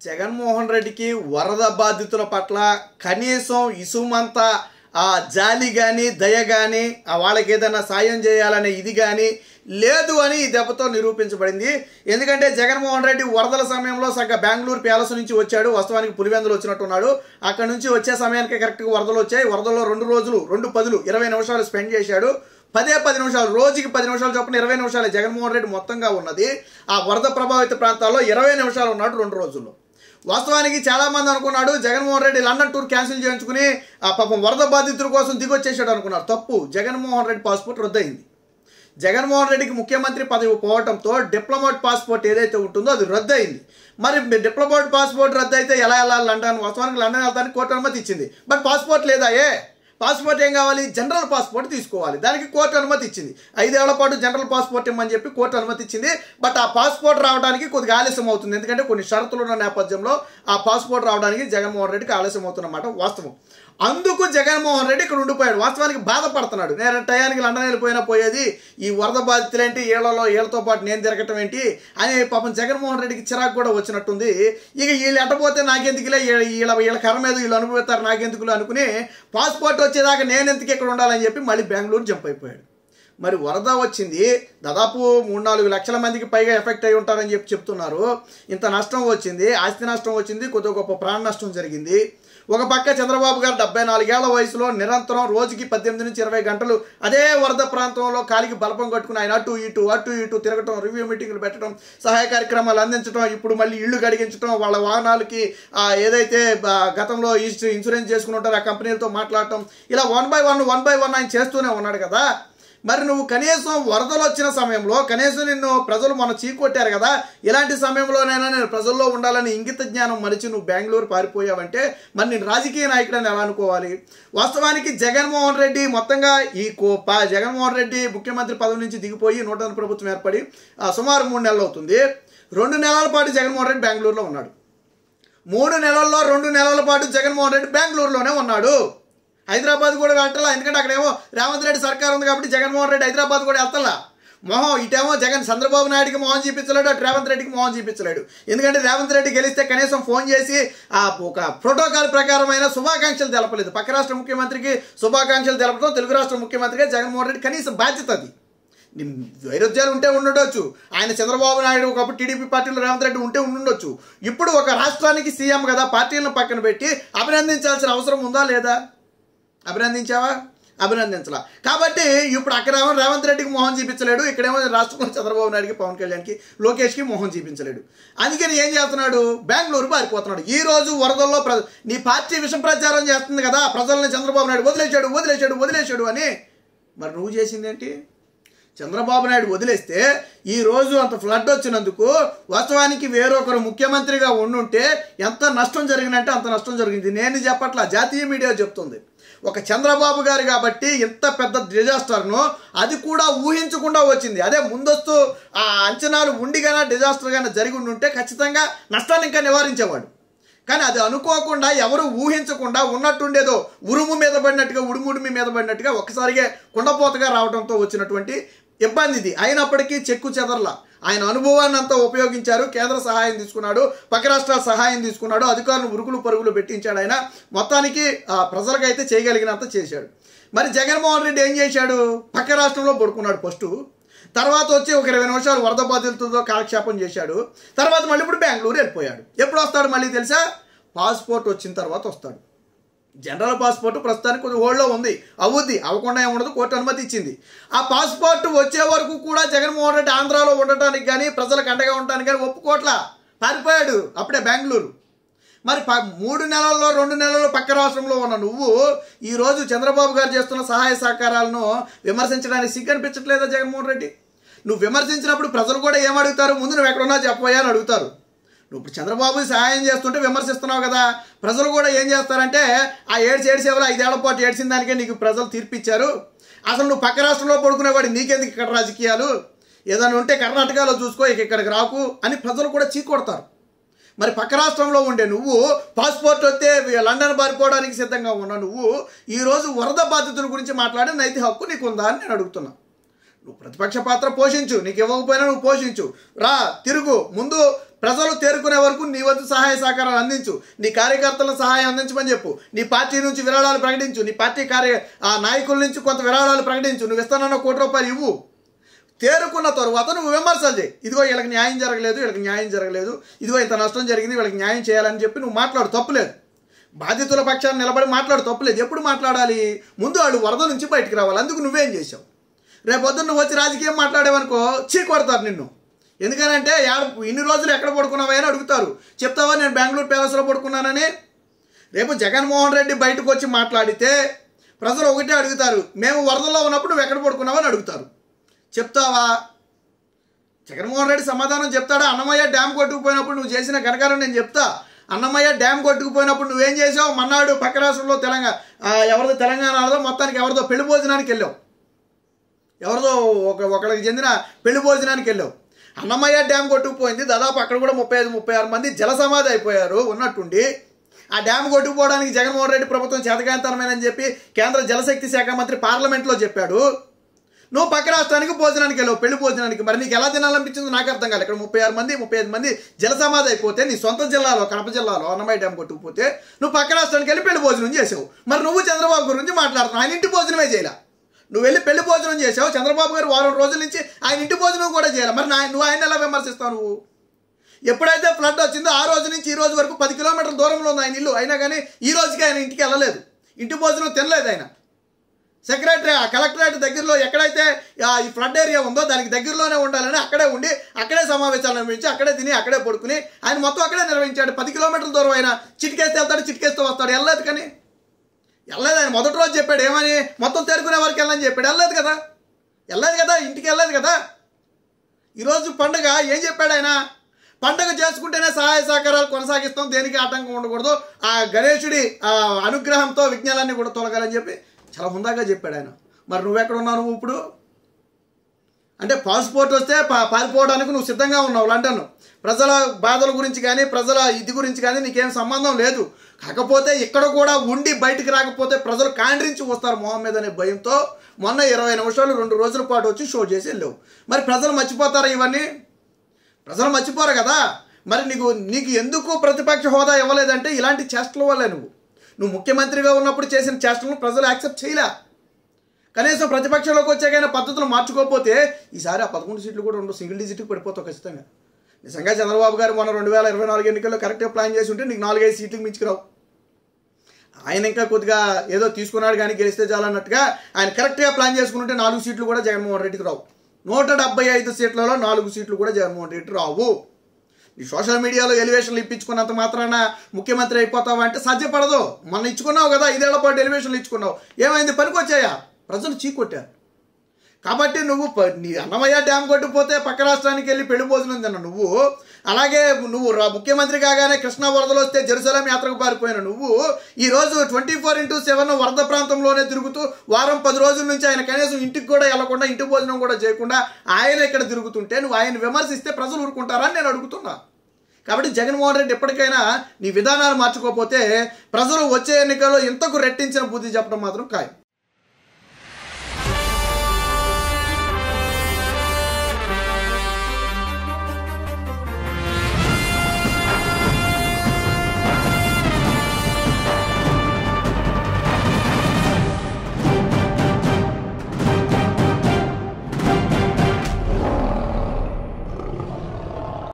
జగన్మోహన్ రెడ్డికి వరద బాధితుల పట్ల కనీసం ఇసుమంత జాలి కానీ దయ కానీ వాళ్ళకి ఏదైనా సాయం చేయాలనే ఇది కానీ లేదు అని ఈ దెబ్బతో నిరూపించబడింది. ఎందుకంటే జగన్మోహన్ రెడ్డి వరదల సమయంలో సగ బెంగళూరు ప్యాలెస్ నుంచి వచ్చాడు. వాస్తవానికి పులివెందులు వచ్చినట్టున్నాడు. అక్కడ నుంచి వచ్చే సమయానికి కరెక్ట్గా వరదలు వచ్చాయి. వరదల్లో 2 రోజులు 2 పదులు 20 నిమిషాలు స్పెండ్ చేశాడు. 10 నిమిషాలు, రోజుకి 10 నిమిషాలు చొప్పున 20 నిమిషాలు జగన్మోహన్ రెడ్డి మొత్తంగా ఉన్నది. ఆ వరద ప్రభావిత ప్రాంతాల్లో 20 నిమిషాలు ఉన్నాడు 2 రోజుల్లో. వాస్తవానికి చాలామంది అనుకున్నాడు Jaganmohan Reddy London tour cancel చేయించుకుని పాపం వరద బాధితుల కోసం దిగొచ్చేసాడు అనుకున్నారు. తప్పు. జగన్మోహన్ రెడ్డి పాస్పోర్ట్ రద్దయింది. జగన్మోహన్ రెడ్డికి ముఖ్యమంత్రి పదవి పోవడంతో డిప్లొమాట్ పాస్పోర్ట్ ఏదైతే ఉంటుందో అది రద్దయింది. మరి డిప్లొమాట్ పాస్పోర్ట్ రద్దు అయితే ఎలా వెళ్ళాలి లండన్? వాస్తవానికి లండన్ వెళ్తానికి కోర్టు అనుమతి ఇచ్చింది. బట్ పాస్పోర్ట్ లేదా? పాస్పోర్ట్ ఏం కావాలి? జనరల్ పాస్పోర్ట్ తీసుకోవాలి. దానికి కోర్టు అనుమతి ఇచ్చింది. 5 ఏళ్ల పాటు జనరల్ పాస్పోర్ట్ ఇమ్మని చెప్పి కోర్టు అనుమతి ఇచ్చింది. బట్ ఆ పాస్పోర్ట్ రావడానికి కొద్దిగా ఆలస్యం అవుతుంది. ఎందుకంటే కొన్ని షరతులు ఉన్న నేపథ్యంలో ఆ పాస్పోర్ట్ రావడానికి జగన్మోహన్ రెడ్డికి ఆలస్యం అవుతున్నమాట వాస్తవం. అందుకు జగన్మోహన్ రెడ్డి ఇక్కడ ఉండిపోయాడు. వాస్తవానికి బాధపడుతున్నాడు. నేను టయానికి లండన్ వెళ్ళిపోయినా పోయేది, ఈ వరద బాధితులేంటి, ఏళ్లతో పాటు నేను తిరగటం ఏంటి అని పాపం జగన్మోహన్ రెడ్డికి చిరాకు కూడా వచ్చినట్టుంది. ఇక వీళ్ళు ఎట్టపోతే నాకెందుకులే, వీళ్ళ కర్మ మీద వీళ్ళు అనుభవిస్తారు నాకెందుకులే అనుకుని పాస్పోర్ట్ వచ్చేదాకా నేను ఎందుకు ఇక్కడ ఉండాలని చెప్పి మళ్ళీ బెంగళూరు జంప్ అయిపోయాడు. మరి వరద వచ్చింది, దాదాపు 3-4 లక్షల మందికి పైగా ఎఫెక్ట్ అయి ఉంటారని చెప్పి చెప్తున్నారు. ఇంత నష్టం వచ్చింది, ఆస్తి నష్టం వచ్చింది, కొద్దిగా గొప్ప ప్రాణ నష్టం జరిగింది. ఒక పక్క చంద్రబాబు గారు 74 ఏళ్ల వయసులో నిరంతరం రోజుకి 18 నుంచి 20 గంటలు అదే వరద ప్రాంతంలో కాలికి బలపం కట్టుకుని ఆయన అటు ఇటు తిరగటం, రివ్యూ మీటింగ్లు పెట్టడం, సహాయ కార్యక్రమాలు అందించడం, ఇప్పుడు మళ్ళీ ఇళ్లు కడిగించడం, వాళ్ళ వాహనాలకి ఏదైతే గతంలో ఇన్సూరెన్స్ చేసుకుని ఉంటారో ఆ కంపెనీలతో మాట్లాడటం, ఇలా 1 by 1 ఆయన చేస్తూనే ఉన్నాడు కదా. మరి నువ్వు కనీసం వరదలు వచ్చిన సమయంలో కనీసం నిన్ను ప్రజలు మన చీకొట్టారు కదా, ఇలాంటి సమయంలోనైనా నేను ప్రజల్లో ఉండాలని ఇంగిత జ్ఞానం మరిచి నువ్వు బెంగళూరు పారిపోయావంటే మరి నేను రాజకీయ నాయకుడని ఎలా అనుకోవాలి? వాస్తవానికి జగన్మోహన్ రెడ్డి మొత్తంగా జగన్మోహన్ రెడ్డి ముఖ్యమంత్రి పదవి నుంచి దిగిపోయి నూతన ప్రభుత్వం ఏర్పడి సుమారు 3 నెలలు అవుతుంది. 2 నెలల పాటు జగన్మోహన్ రెడ్డి బెంగళూరులో ఉన్నాడు. 3 నెలల్లో 2 నెలల పాటు జగన్మోహన్ రెడ్డి బెంగళూరులోనే ఉన్నాడు. హైదరాబాద్ కూడా వెళ్ళాల. ఎందుకంటే అక్కడేమో రేవంత్ రెడ్డి సర్కార్ ఉంది కాబట్టి జగన్మోహన్ రెడ్డి హైదరాబాద్ కూడా వెళ్తలా. ఇటేమో చంద్రబాబు నాయుడికి మొహం చూపించలేడు, అటు రేవంత్ రెడ్డికి మొహం చూపించలేడు. ఎందుకంటే రేవంత్ రెడ్డి గెలిస్తే కనీసం ఫోన్ చేసి ఒక ప్రోటోకాల్ ప్రకారమైన శుభాకాంక్షలు తెలపలేదు. పక్క రాష్ట్ర ముఖ్యమంత్రికి శుభాకాంక్షలు తెలపడం తెలుగు రాష్ట్ర ముఖ్యమంత్రిగా జగన్మోహన్ రెడ్డి కనీసం బాధ్యత అది. వైరుధ్యాలు ఉంటే ఉండొచ్చు. ఆయన చంద్రబాబు నాయుడు ఒకప్పుడు టీడీపీ పార్టీలో రేవంత్ రెడ్డి ఉంటే ఉండొచ్చు. ఇప్పుడు ఒక రాష్ట్రానికి సీఎం కదా, పార్టీలను పక్కన పెట్టి అభినందించాల్సిన అవసరం ఉందా లేదా? అభినందించావా? అభినందించలా. కాబట్టి ఇప్పుడు అక్కడేమో రేవంత్ రెడ్డికి మొహం చూపించలేడు, ఇక్కడేమో రాష్ట్రంలో చంద్రబాబు నాయుడికి, పవన్ కళ్యాణ్కి, లోకేష్కి మొహం చూపించలేడు. అందుకని ఏం చేస్తున్నాడు? బెంగళూరు పారిపోతున్నాడు. ఈ రోజు వరదల్లో నీ పార్టీ విషం ప్రచారం చేస్తుంది కదా, ప్రజల్ని చంద్రబాబు నాయుడు వదిలేశాడు అని. మరి నువ్వు చేసింది ఏంటి? చంద్రబాబు నాయుడు వదిలేస్తే ఈ రోజు అంత ఫ్లడ్ వచ్చినందుకు వాస్తవానికి వేరొకరు ముఖ్యమంత్రిగా ఉండుంటే ఎంత నష్టం జరిగిందంటే అంత నష్టం జరిగింది. నేను చెప్పట్లా, జాతీయ మీడియా చెప్తుంది. ఒక చంద్రబాబు గారు కాబట్టి ఇంత పెద్ద డిజాస్టర్ను అది కూడా ఊహించకుండా వచ్చింది. అదే ముందస్తు అంచనాలు ఉండిగానే డిజాస్టర్గానే జరిగి ఉంటే ఖచ్చితంగా నష్టాన్ని ఇంకా నివారించేవాడు. కానీ అది అనుకోకుండా, ఎవరు ఊహించకుండా ఉన్నట్టుండేదో ఉరుము మీద పడినట్టుగా, ఉడుముడిమి మీద పడినట్టుగా ఒక్కసారిగా కుండపోతగా రావడంతో వచ్చినటువంటి ఇబ్బంది ఇది. అయినప్పటికీ చెక్కు చెదరలా. ఆయన అనుభవాన్ని అంతా ఉపయోగించారు. కేంద్ర సహాయం తీసుకున్నాడు, పక్క రాష్ట్రాల సహాయం తీసుకున్నాడు, అధికారులు ఉరుకులు పరుగులు పెట్టించాడు. ఆయన మొత్తానికి ప్రజలకైతే చేయగలిగినంత చేశాడు. మరి జగన్మోహన్ రెడ్డి ఏం చేశాడు? పక్క రాష్ట్రంలో పడుకున్నాడు ఫస్ట్. తర్వాత వచ్చి ఒక 20 నిమిషాలు వరద బాధితులతో కాలక్షేపం చేశాడు. తర్వాత మళ్ళీ ఇప్పుడు బెంగళూరు వెళ్ళిపోయాడు. ఎప్పుడు వస్తాడు మళ్ళీ తెలుసా? పాస్పోర్ట్ వచ్చిన తర్వాత వస్తాడు. జనరల్ పాస్పోర్ట్ ప్రస్తుతానికి కొంచెం హోల్డ్లో ఉంది, అవుద్ది, అవ్వకుండా ఏముండదు, కోర్టు అనుమతి ఇచ్చింది. ఆ పాస్పోర్ట్ వచ్చే వరకు కూడా జగన్మోహన్ రెడ్డి ఆంధ్రాలో ఉండటానికి కానీ ప్రజలకు అండగా ఉండటానికి కానీ ఒప్పుకోట్లా, పారిపోయాడు అప్పుడే బెంగళూరు. మరి 3 నెలల్లో 2 నెలల్లో పక్క రాష్ట్రంలో ఉన్న నువ్వు ఈరోజు చంద్రబాబు గారు చేస్తున్న సహాయ సహకారాలను విమర్శించడానికి సిగ్గు అనిపించట్లేదా జగన్మోహన్ రెడ్డి? నువ్వు విమర్శించినప్పుడు ప్రజలు కూడా ఏమడుగుతారు? ముందు నువ్వు ఎక్కడున్నా చెప్పబోయా అని అడుగుతారు. నువ్వు ఇప్పుడు చంద్రబాబు సహాయం చేస్తుంటే విమర్శిస్తున్నావు కదా, ప్రజలు కూడా ఏం చేస్తారంటే ఆ ఏడ్చేవరు 5 ఏళ్ల పాటు ఏడ్చిన దానికే నీకు ప్రజలు తీర్పిచ్చారు, అసలు నువ్వు పక్క రాష్ట్రంలో పడుకునేవాడు నీకెందుకు ఇక్కడ రాజకీయాలు, ఏదైనా ఉంటే కర్ణాటకలో చూసుకో, ఇక్కడికి రాకు అని ప్రజలు కూడా చీకొడతారు. మరి పక్క రాష్ట్రంలో ఉండే నువ్వు పాస్పోర్ట్ వస్తే లండన్ పారిపోవడానికి సిద్ధంగా ఉన్న నువ్వు ఈరోజు వరద బాధితుల గురించి మాట్లాడే నైతిక హక్కు నీకుందా అని నేను అడుగుతున్నా. నువ్వు ప్రతిపక్ష పాత్ర పోషించు, నీకు ఇవ్వకపోయినా నువ్వు పోషించు, రా తిరుగు, ముందు ప్రజలు తేరుకునే వరకు నీ వద్ద సహాయ సహకారాలు అందించు, నీ కార్యకర్తలకు సహాయం అందించమని చెప్పు, నీ పార్టీ నుంచి విరాళాలు ప్రకటించు, నీ పార్టీ నాయకుల నుంచి కొంత విరాళాలు ప్రకటించు, నువ్వు ఇస్తానన్న ₹1 ఇవ్వు. తేరుకున్న తరువాత నువ్వు విమర్శలు చేయి. ఇదిగో వీళ్ళకి న్యాయం జరగలేదు, వీళ్ళకి న్యాయం జరగలేదు, ఇదిగో ఇంత నష్టం జరిగింది, వీళ్ళకి న్యాయం చేయాలని చెప్పి నువ్వు మాట్లాడు, తప్పులేదు. బాధితుల పక్షాన్ని నిలబడి మాట్లాడు, తప్పులేదు. ఎప్పుడు మాట్లాడాలి? ముందు వాళ్ళు వరద నుంచి బయటికి రావాలి. అందుకు నువ్వేం చేసావు? రేపొద్దున నువ్వు వచ్చి రాజకీయం మాట్లాడేవనుకో చీ కొడతారు నిన్ను. ఎందుకనంటే ఇన్ని రోజులు ఎక్కడ పడుకున్నావా అని అడుగుతారు. చెప్తావా నేను బెంగళూరు ప్యాలెస్లో పడుకున్నానని? రేపు జగన్మోహన్ రెడ్డి బయటకు వచ్చి మాట్లాడితే ప్రజలు ఒకటే అడుగుతారు, మేము వరదల్లో ఉన్నప్పుడు నువ్వు ఎక్కడ పడుకున్నావని అడుగుతారు. చెప్తావా? జగన్మోహన్ రెడ్డి సమాధానం చెప్తాడా? అన్నమయ్య డ్యామ్ కొట్టుకుపోయినప్పుడు నువ్వు చేసిన ఘనకారం నేను చెప్తా. అన్నమయ్య డ్యామ్ కొట్టుకుపోయినప్పుడు నువ్వేం చేసావు? మన్నాడు పక్క రాష్ట్రంలో ఎవరిదో తెలంగాణలో మొత్తానికి ఎవరిదో పెళ్లి భోజనానికి వెళ్ళావు, ఎవరిదో ఒకరికి చెందిన పెళ్లి భోజనానికి వెళ్ళావు. అన్నమయ్య డ్యామ్ కొట్టుకుపోయింది, దాదాపు అక్కడ కూడా 35-36 మంది జల సమాధి అయిపోయారు ఉన్నట్టుండి. ఆ డ్యామ్ కొట్టుకుపోవడానికి జగన్మోహన్ రెడ్డి ప్రభుత్వం చేతకాంతనమేనని చెప్పి కేంద్ర జలశక్తి శాఖ మంత్రి పార్లమెంట్లో చెప్పాడు. నువ్వు పక్క రాష్ట్రానికి భోజనానికి వెళ్ళావు, పెళ్లి భోజనానికి. మరి నీకు ఎలా తినాలనిపించిందో నాకు అర్థం కాదు. ఇక్కడ 35 మంది జల సమాధి అయిపోతే నీ సొంత జిల్లాలో కడప జిల్లాలో అన్నమయ్య డ్యామ్ కొట్టుకుపోతే నువ్వు పక్క రాష్ట్రానికి వెళ్ళి పెళ్లి భోజనం చేసావు. మరి నువ్వు చంద్రబాబు గురించి మాట్లాడుతున్నావు. ఆయన ఇంటి భోజనమే చేయాల. నువ్వు వెళ్ళి పెళ్లి భోజనం చేసావు, చంద్రబాబు గారు వారం రోజుల నుంచి ఆయన ఇంటి భోజనం కూడా చేయాలి. మరి నువ్వు ఆయన ఎలా విమర్శిస్తావు? నువ్వు ఎప్పుడైతే ఫ్లడ్ వచ్చిందో ఆ రోజు నుంచి ఈ రోజు వరకు 10 కిలోమీటర్ల దూరంలో ఉంది ఆయన ఇల్లు. అయినా కానీ ఈ రోజుకి ఆయన ఇంటికి వెళ్ళలేదు, ఇంటి భోజనం తినలేదు. ఆయన కలెక్టరేట్ దగ్గరలో ఎక్కడైతే ఈ ఫ్లడ్ ఏరియా ఉందో దానికి దగ్గరలోనే ఉండాలని అక్కడే ఉండి అక్కడే సమావేశాలు నిర్వహించి అక్కడే తిని అక్కడే పడుకుని ఆయన మొత్తం అక్కడే నిర్వహించాడు. 10 కిలోమీటర్ల దూరం ఆయన చిటికేస్తే వెళ్తాడు, చిటికేస్తూ వస్తాడు. వెళ్ళలేదు. కానీ వెళ్ళలేదు. ఆయన మొదటి రోజు చెప్పాడు ఏమని, మొత్తం తేరుకునే వరకు వెళ్ళని చెప్పాడు. వెళ్ళలేదు కదా, ఇంటికి వెళ్ళలేదు కదా. ఈరోజు పండుగ ఏం చెప్పాడు ఆయన? పండుగ చేసుకుంటేనే సహాయ సహకారాలు కొనసాగిస్తాం, దేనికి ఆటంకం ఉండకూడదు, ఆ గణేశుడి అనుగ్రహంతో విఘ్నాలన్నీ కూడా తొలగాలని చెప్పి చాలా హుందాగా చెప్పాడు ఆయన. మరి నువ్వెక్కడ ఉన్నావు? నువ్వు ఇప్పుడు అంటే పాస్పోర్ట్ వస్తే పారిపోవడానికి నువ్వు సిద్ధంగా ఉన్నావు లండన్. ప్రజల బాధల గురించి కానీ ప్రజల ఇది గురించి కానీ నీకేం సంబంధం లేదు. కాకపోతే ఇక్కడ కూడా ఉండి బయటికి రాకపోతే ప్రజలు కాండ్రించి వస్తారు మొహం మీద అనే భయంతో మొన్న 20 నిమిషాలు 2 రోజుల పాటు వచ్చి షో చేసి వెళ్ళావు. మరి ప్రజలు మర్చిపోతారా ఇవన్నీ? ప్రజలు మర్చిపోరు కదా. మరి నీకు ఎందుకు ప్రతిపక్ష హోదా ఇవ్వలేదంటే ఇలాంటి చేష్టల వల్లే. నువ్వు ముఖ్యమంత్రిగా ఉన్నప్పుడు చేసిన చేష్టలను ప్రజలు యాక్సెప్ట్ చేయలే. కనీసం ప్రతిపక్షంలోకి వచ్చాకైనా పద్ధతులు మార్చుకోకపోతే ఈసారి ఆ 11 సీట్లు కూడా సింగిల్ డిజిట్కి పడిపోతావు ఖచ్చితంగా. నిజంగా చంద్రబాబు గారు మొన్న 2024 ఎన్నికల్లో కరెక్ట్గా ప్లాన్ చేసి ఉంటే నీకు 4-5 సీట్లకు మించుకురావు. ఆయన ఇంకా కొద్దిగా ఏదో తీసుకున్నాడు కానీ గెలిస్తే చాలన్నట్టుగా ఆయన కరెక్ట్గా ప్లాన్ చేసుకుంటే 4 సీట్లు కూడా జగన్మోహన్ రెడ్డికి రావు. 175 సీట్లలో 4 సీట్లు కూడా జగన్మోహన్ రెడ్డి రావు. నీ సోషల్ మీడియాలో ఎలివేషన్లు ఇప్పించుకున్నంత మాత్రాన ముఖ్యమంత్రి అయిపోతావా అంటే సాధ్యపడదు. మొన్న ఇచ్చుకున్నావు కదా, 5 ఏళ్ల పాటు ఎలివేషన్లు ఇచ్చుకున్నావు. ఏమైంది? పనికొచ్చాయా? ప్రజలు చీకొట్టారు. కాబట్టి నీ అన్నమయ్య డ్యామ్ కొట్టుకుపోతే పక్క రాష్ట్రానికి వెళ్ళి పెళ్లి భోజనం తిన్నా నువ్వు. అలాగే నువ్వు ముఖ్యమంత్రి కాగానే కృష్ణా వరదలు వస్తే జెరూసలేం యాత్రకు పారిపోయిన నువ్వు ఈరోజు 24/7 వరద ప్రాంతంలోనే తిరుగుతూ వారం 10 రోజుల నుంచి ఆయన కనీసం ఇంటికి కూడా వెళ్లకుండా ఇంటి భోజనం కూడా చేయకుండా ఆయన ఇక్కడ తిరుగుతుంటే నువ్వు ఆయన విమర్శిస్తే ప్రజలు ఊరుకుంటారని నేను అడుగుతున్నా. కాబట్టి జగన్మోహన్ రెడ్డి ఎప్పటికైనా నీ విధానాలు మార్చుకోకపోతే ప్రజలు వచ్చే ఎన్నికల్లో ఇంతకు రెట్టించిన బుద్ధి చెప్పడం మాత్రం ఖాయం.